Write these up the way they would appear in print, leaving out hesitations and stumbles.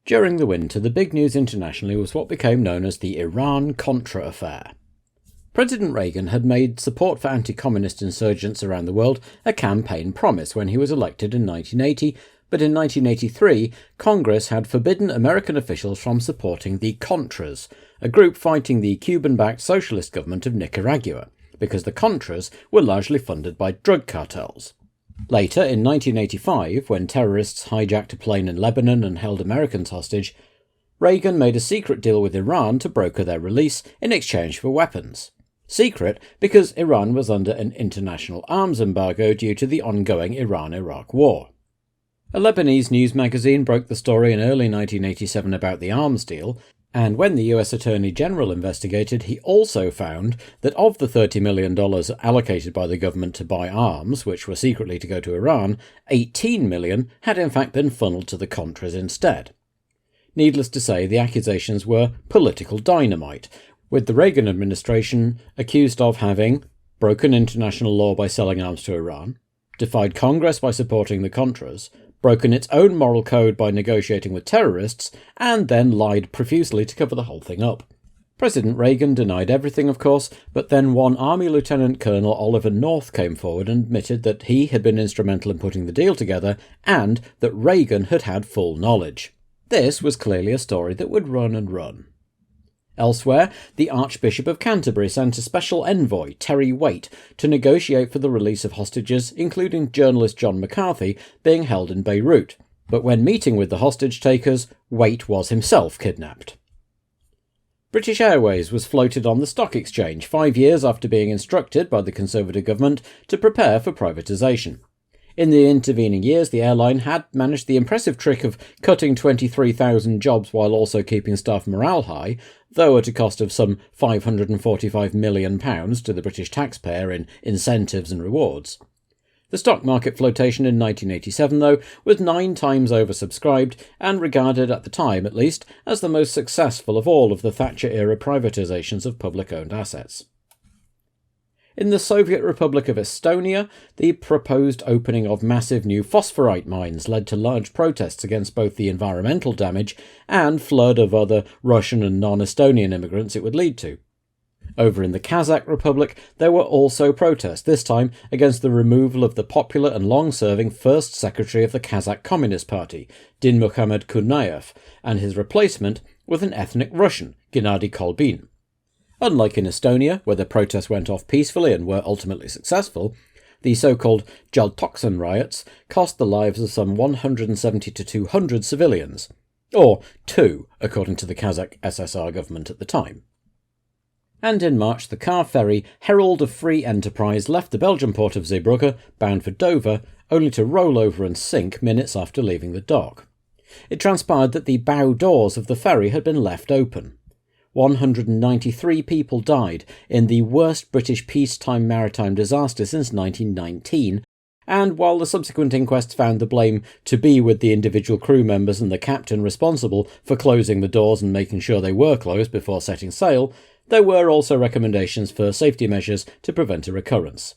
During the winter, the big news internationally was what became known as the Iran-Contra affair. President Reagan had made support for anti-communist insurgents around the world a campaign promise when he was elected in 1980, but in 1983, Congress had forbidden American officials from supporting the Contras, a group fighting the Cuban-backed socialist government of Nicaragua, because the Contras were largely funded by drug cartels. Later, in 1985, when terrorists hijacked a plane in Lebanon and held Americans hostage, Reagan made a secret deal with Iran to broker their release in exchange for weapons. Secret because Iran was under an international arms embargo due to the ongoing Iran-Iraq war. A Lebanese news magazine broke the story in early 1987 about the arms deal, and when the US Attorney General investigated, he also found that of the $30 million allocated by the government to buy arms, which were secretly to go to Iran, $18 million had in fact been funneled to the Contras instead. Needless to say, the accusations were political dynamite, with the Reagan administration accused of having broken international law by selling arms to Iran, defied Congress by supporting the Contras, broken its own moral code by negotiating with terrorists, and then lied profusely to cover the whole thing up. President Reagan denied everything, of course, but then one Army Lieutenant Colonel Oliver North came forward and admitted that he had been instrumental in putting the deal together, and that Reagan had had full knowledge. This was clearly a story that would run and run. Elsewhere, the Archbishop of Canterbury sent a special envoy, Terry Waite, to negotiate for the release of hostages, including journalist John McCarthy, being held in Beirut. But when meeting with the hostage-takers, Waite was himself kidnapped. British Airways was floated on the stock exchange 5 years after being instructed by the Conservative government to prepare for privatisation. In the intervening years, the airline had managed the impressive trick of cutting 23,000 jobs while also keeping staff morale high, though at a cost of some £545 million to the British taxpayer in incentives and rewards. The stock market flotation in 1987, though, was 9 times oversubscribed and regarded at the time, at least, as the most successful of all of the Thatcher-era privatisations of public-owned assets. In the Soviet Republic of Estonia, the proposed opening of massive new phosphorite mines led to large protests against both the environmental damage and flood of other Russian and non-Estonian immigrants it would lead to. Over in the Kazakh Republic, there were also protests, this time against the removal of the popular and long-serving first secretary of the Kazakh Communist Party, Dinmuhamed Kunayev, and his replacement with an ethnic Russian, Gennady Kolbin. Unlike in Estonia, where the protests went off peacefully and were ultimately successful, the so-called Jaltoksan riots cost the lives of some 170 to 200 civilians, or 2, according to the Kazakh SSR government at the time. And in March, the car ferry Herald of Free Enterprise left the Belgian port of Zeebrugge, bound for Dover, only to roll over and sink minutes after leaving the dock. It transpired that the bow doors of the ferry had been left open. 193 people died in the worst British peacetime maritime disaster since 1919, and while the subsequent inquests found the blame to be with the individual crew members and the captain responsible for closing the doors and making sure they were closed before setting sail, there were also recommendations for safety measures to prevent a recurrence.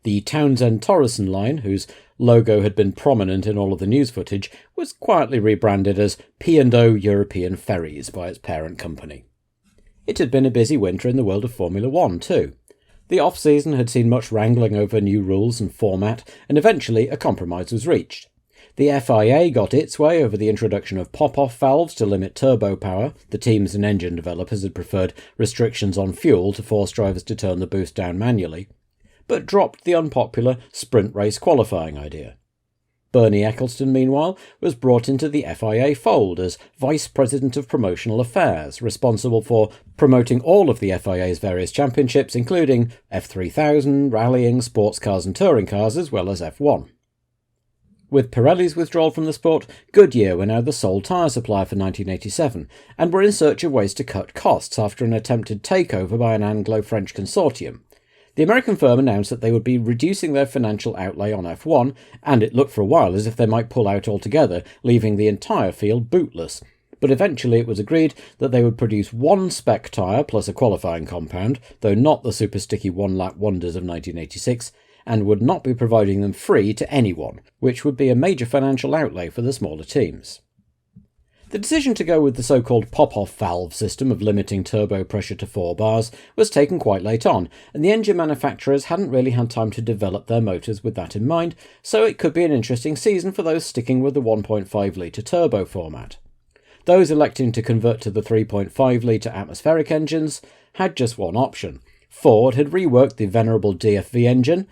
The Townsend-Torreson line, whose logo had been prominent in all of the news footage, was quietly rebranded as P&O European Ferries by its parent company. It had been a busy winter in the world of Formula One, too. The off-season had seen much wrangling over new rules and format, and eventually a compromise was reached. The FIA got its way over the introduction of pop-off valves to limit turbo power. The teams and engine developers had preferred restrictions on fuel to force drivers to turn the boost down manually, but dropped the unpopular sprint race qualifying idea. Bernie Eccleston, meanwhile, was brought into the FIA fold as Vice President of Promotional Affairs, responsible for promoting all of the FIA's various championships, including F3000, rallying, sports cars and touring cars, as well as F1. With Pirelli's withdrawal from the sport, Goodyear were now the sole tyre supplier for 1987, and were in search of ways to cut costs after an attempted takeover by an Anglo-French consortium. The American firm announced that they would be reducing their financial outlay on F1, and it looked for a while as if they might pull out altogether, leaving the entire field bootless. But eventually it was agreed that they would produce one spec tyre plus a qualifying compound, though not the super sticky one-lap wonders of 1986, and would not be providing them free to anyone, which would be a major financial outlay for the smaller teams. The decision to go with the so-called pop-off valve system of limiting turbo pressure to 4 bars was taken quite late on, and the engine manufacturers hadn't really had time to develop their motors with that in mind, so it could be an interesting season for those sticking with the 1.5 litre turbo format. Those electing to convert to the 3.5 litre atmospheric engines had just one option. Ford had reworked the venerable DFV engine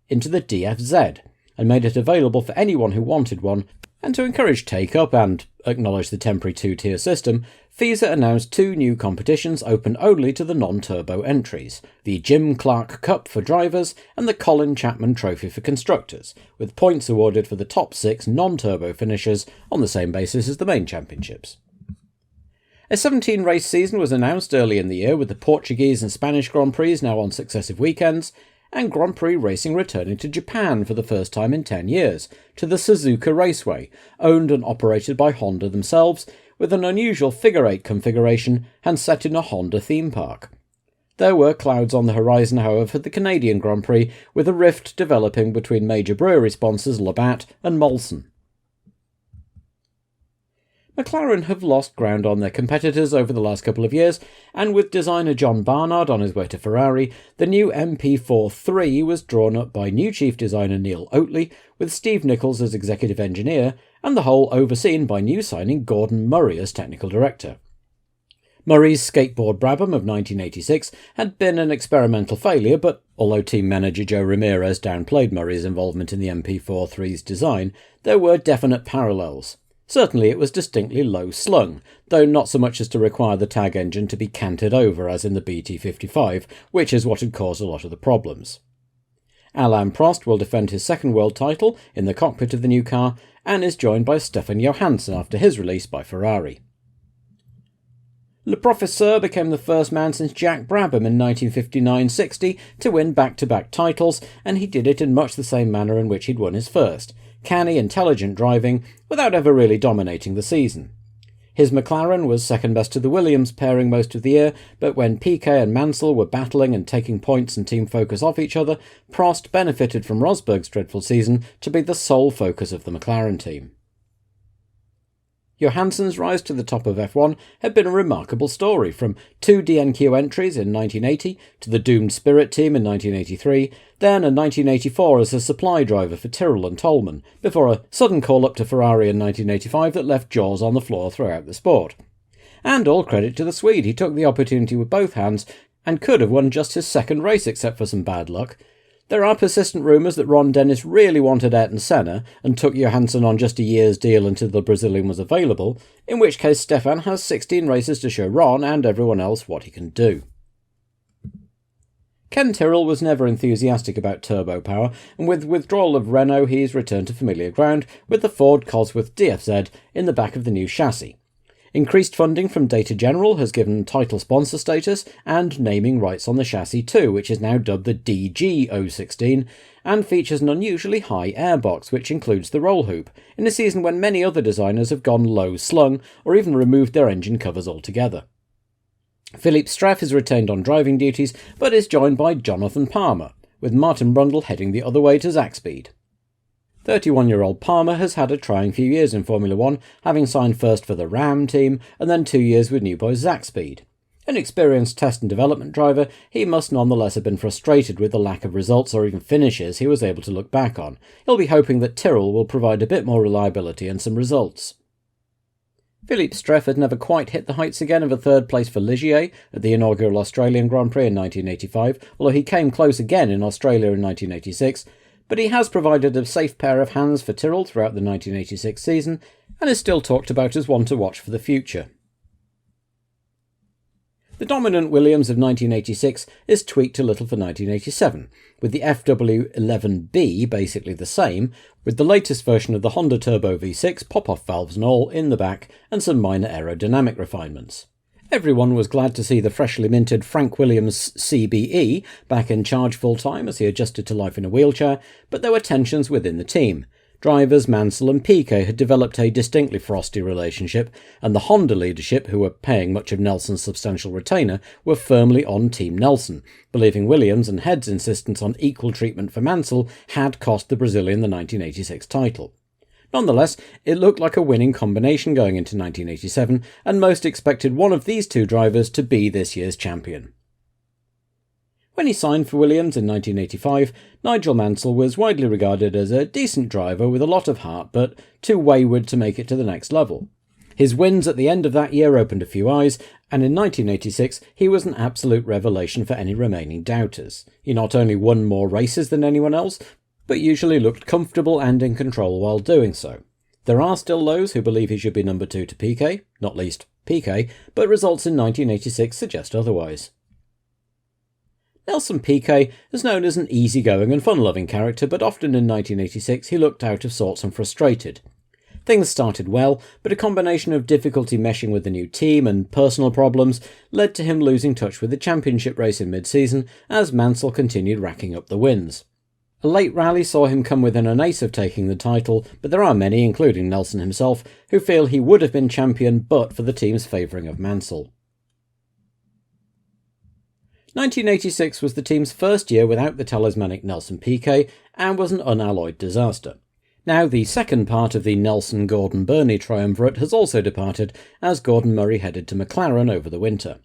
into the DFZ, and made it available for anyone who wanted one. And to encourage take-up and acknowledge the temporary two-tier system, FISA announced 2 new competitions open only to the non-turbo entries, the Jim Clark Cup for drivers and the Colin Chapman Trophy for constructors, with points awarded for the top 6 non-turbo finishers on the same basis as the main championships. A 17-race season was announced early in the year, with the Portuguese and Spanish Grand Prix now on successive weekends, and Grand Prix racing returning to Japan for the first time in 10 years, to the Suzuka Raceway, owned and operated by Honda themselves, with an unusual figure-8 configuration and set in a Honda theme park. There were clouds on the horizon, however, for the Canadian Grand Prix, with a rift developing between major brewery sponsors Labatt and Molson. McLaren have lost ground on their competitors over the last couple of years, and with designer John Barnard on his way to Ferrari, the new MP4-3 was drawn up by new chief designer Neil Oatley, with Steve Nichols as executive engineer, and the whole overseen by new signing Gordon Murray as technical director. Murray's skateboard Brabham of 1986 had been an experimental failure, but although team manager Joe Ramirez downplayed Murray's involvement in the MP4-3's design, there were definite parallels. Certainly it was distinctly low-slung, though not so much as to require the tag engine to be canted over as in the BT55, which is what had caused a lot of the problems. Alain Prost will defend his second world title in the cockpit of the new car, and is joined by Stefan Johansson after his release by Ferrari. Le Professeur became the first man since Jack Brabham in 1959-60 to win back-to-back titles, and he did it in much the same manner in which he'd won his first. Canny, intelligent driving, without ever really dominating the season. His McLaren was second best to the Williams pairing most of the year, but when Piquet and Mansell were battling and taking points and team focus off each other, Prost benefited from Rosberg's dreadful season to be the sole focus of the McLaren team. Johansson's rise to the top of F1 had been a remarkable story, from 2 DNQ entries in 1980 to the doomed Spirit team in 1983, then in 1984 as a supply driver for Tyrrell and Tolman, before a sudden call-up to Ferrari in 1985 that left jaws on the floor throughout the sport. And all credit to the Swede, he took the opportunity with both hands and could have won just his second race except for some bad luck. There are persistent rumours that Ron Dennis really wanted Ayrton Senna and took Johansson on just a year's deal until the Brazilian was available, in which case Stefan has 16 races to show Ron and everyone else what he can do. Ken Tyrrell was never enthusiastic about turbo power, and with withdrawal of Renault he's returned to familiar ground with the Ford Cosworth DFZ in the back of the new chassis. Increased funding from Data General has given title sponsor status and naming rights on the chassis too, which is now dubbed the DG016, and features an unusually high airbox which includes the roll hoop, in a season when many other designers have gone low-slung or even removed their engine covers altogether. Philippe Streff is retained on driving duties, but is joined by Jonathan Palmer, with Martin Brundle heading the other way to Zakspeed. 31-year-old Palmer has had a trying few years in Formula 1, having signed first for the Ram team and then 2 years with new boys Zakspeed. An experienced test and development driver, he must nonetheless have been frustrated with the lack of results or even finishes he was able to look back on. He'll be hoping that Tyrrell will provide a bit more reliability and some results. Philippe Streff had never quite hit the heights again of a third place for Ligier at the inaugural Australian Grand Prix in 1985, although he came close again in Australia in 1986, but he has provided a safe pair of hands for Tyrrell throughout the 1986 season, and is still talked about as one to watch for the future. The dominant Williams of 1986 is tweaked a little for 1987, with the FW11B basically the same, with the latest version of the Honda Turbo V6 pop-off valves and all in the back, and some minor aerodynamic refinements. Everyone was glad to see the freshly minted Frank Williams CBE back in charge full-time as he adjusted to life in a wheelchair, but there were tensions within the team. Drivers Mansell and Piquet had developed a distinctly frosty relationship, and the Honda leadership, who were paying much of Nelson's substantial retainer, were firmly on Team Nelson, believing Williams and Head's insistence on equal treatment for Mansell had cost the Brazilian the 1986 title. Nonetheless, it looked like a winning combination going into 1987, and most expected one of these two drivers to be this year's champion. When he signed for Williams in 1985, Nigel Mansell was widely regarded as a decent driver with a lot of heart, but too wayward to make it to the next level. His wins at the end of that year opened a few eyes, and in 1986 he was an absolute revelation for any remaining doubters. He not only won more races than anyone else, but usually looked comfortable and in control while doing so. There are still those who believe he should be number 2 to Piquet, not least Piquet, but results in 1986 suggest otherwise. Nelson Piquet is known as an easygoing and fun-loving character, but often in 1986 he looked out of sorts and frustrated. Things started well, but a combination of difficulty meshing with the new team and personal problems led to him losing touch with the championship race in mid-season as Mansell continued racking up the wins. A late rally saw him come within an ace of taking the title, but there are many, including Nelson himself, who feel he would have been champion but for the team's favouring of Mansell. 1986 was the team's first year without the talismanic Nelson Piquet and was an unalloyed disaster. Now the second part of the Nelson-Gordon-Bernie triumvirate has also departed as Gordon Murray headed to McLaren over the winter.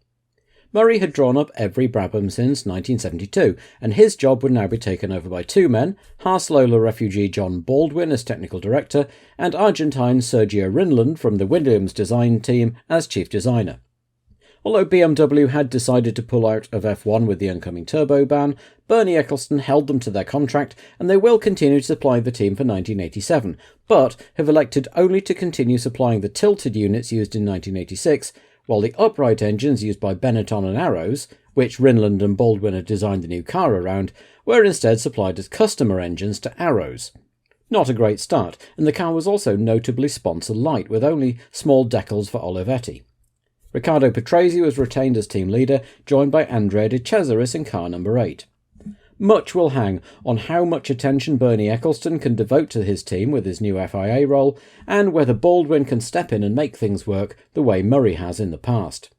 Murray had drawn up every Brabham since 1972, and his job would now be taken over by two men, Haas-Lola refugee John Baldwin as technical director, and Argentine Sergio Rinland from the Williams design team as chief designer. Although BMW had decided to pull out of F1 with the oncoming turbo ban, Bernie Ecclestone held them to their contract, and they will continue to supply the team for 1987, but have elected only to continue supplying the tilted units used in 1986, while the upright engines used by Benetton and Arrows, which Rinland and Baldwin had designed the new car around, were instead supplied as customer engines to Arrows. Not a great start, and the car was also notably sponsor light, with only small decals for Olivetti. Riccardo Patrese was retained as team leader, joined by Andrea De Cesaris in car number 8. Much will hang on how much attention Bernie Ecclestone can devote to his team with his new FIA role, and whether Baldwin can step in and make things work the way Murray has in the past.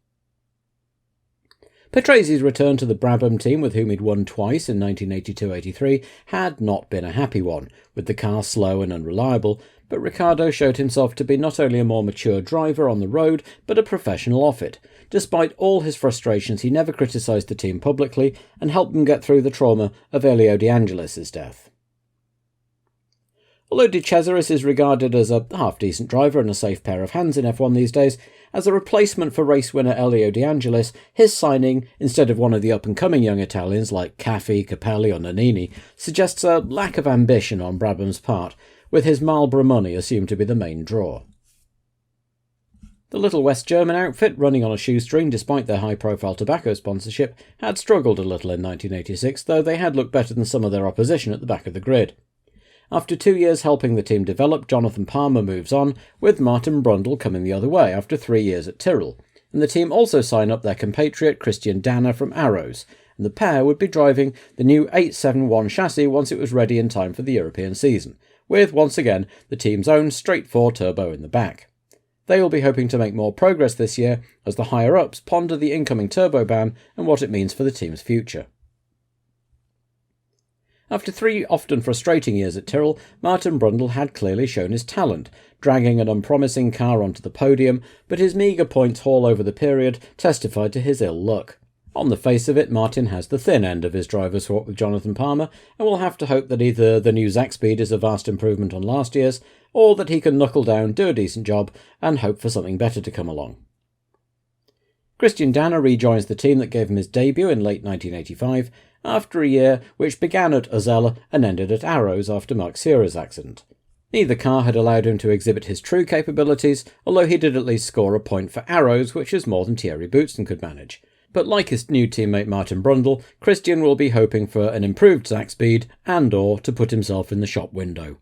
Patrese's return to the Brabham team, with whom he'd won twice in 1982-83, had not been a happy one, with the car slow and unreliable, but Riccardo showed himself to be not only a more mature driver on the road, but a professional off it. Despite all his frustrations, he never criticised the team publicly and helped them get through the trauma of Elio De Angelis' death. Although De Cesaris is regarded as a half-decent driver and a safe pair of hands in F1 these days, as a replacement for race winner Elio De Angelis, his signing, instead of one of the up-and-coming young Italians like Caffi, Capelli or Nannini, suggests a lack of ambition on Brabham's part, with his Marlboro money assumed to be the main draw. The little West German outfit, running on a shoestring despite their high-profile tobacco sponsorship, had struggled a little in 1986, though they had looked better than some of their opposition at the back of the grid. After 2 years helping the team develop, Jonathan Palmer moves on, with Martin Brundle coming the other way after 3 years at Tyrrell, and the team also sign up their compatriot Christian Danner from Arrows, and the pair would be driving the new 871 chassis once it was ready in time for the European season, with, once again, the team's own straight 4 turbo in the back. They will be hoping to make more progress this year as the higher-ups ponder the incoming turbo ban and what it means for the team's future. After 3 often frustrating years at Tyrrell, Martin Brundle had clearly shown his talent, dragging an unpromising car onto the podium, but his meagre points haul over the period testified to his ill luck. On the face of it, Martin has the thin end of his driver swap with Jonathan Palmer, and will have to hope that either the new Zakspeed is a vast improvement on last year's, or that he can knuckle down, do a decent job, and hope for something better to come along. Christian Danner rejoins the team that gave him his debut in late 1985, after a year which began at Ozella and ended at Arrows after Mark Sierra's accident. Neither car had allowed him to exhibit his true capabilities, although he did at least score a point for Arrows, which is more than Thierry Boutsen could manage. But like his new teammate Martin Brundle, Christian will be hoping for an improved Zakspeed and/or to put himself in the shop window.